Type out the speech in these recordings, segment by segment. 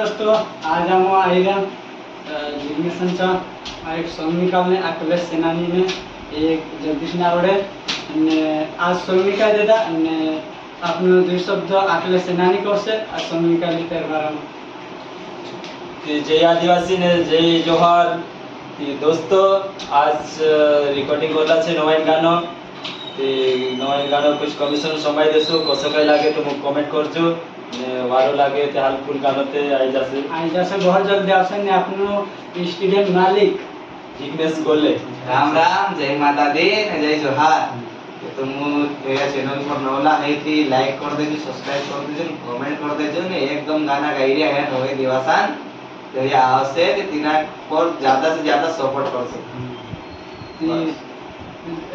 दोस्तों आज हम आएगा जिग्नेशनचा एक सॉन्ग निकालने अखिलेश सेनानी ने एक जगदीश नावडे અને આ સોંગ નીકાળી દેતા અને આપનો ଦୁଇ શબ્દ અખિલેશ સેનાની કહશે આ સોંગ નીકાળી તહેવારમાં जय आदिवासी ने जय जोहार दोस्तों आज रिकॉर्डिंग होला छे नवीन गानो नवीन गानो कुछ कमिशन समय देसो कसो काय लागे तो कमेंट करजो ने वारो लागे ते हालफुल गानो ते आई जासे बहुत जल्दी आवશે ને આપનો સ્ટુડિયો માલિક जिग्नेश गोले राम राम जय माता दी ने जय जोहार तो मु मेरा चैनल पर नवला है थी लाइक कर देजो सब्सक्राइब कर देजो कमेंट कर देजो ने एकदम गाना गाइडिया है नवे दिवसान तो ये आवश्य कि तिना पर ज्यादा से ज्यादा सपोर्ट कर सके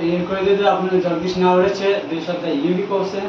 ये कोई दे तो आपने जगदीश नावडे छे दुई शब्द ये भी कहશે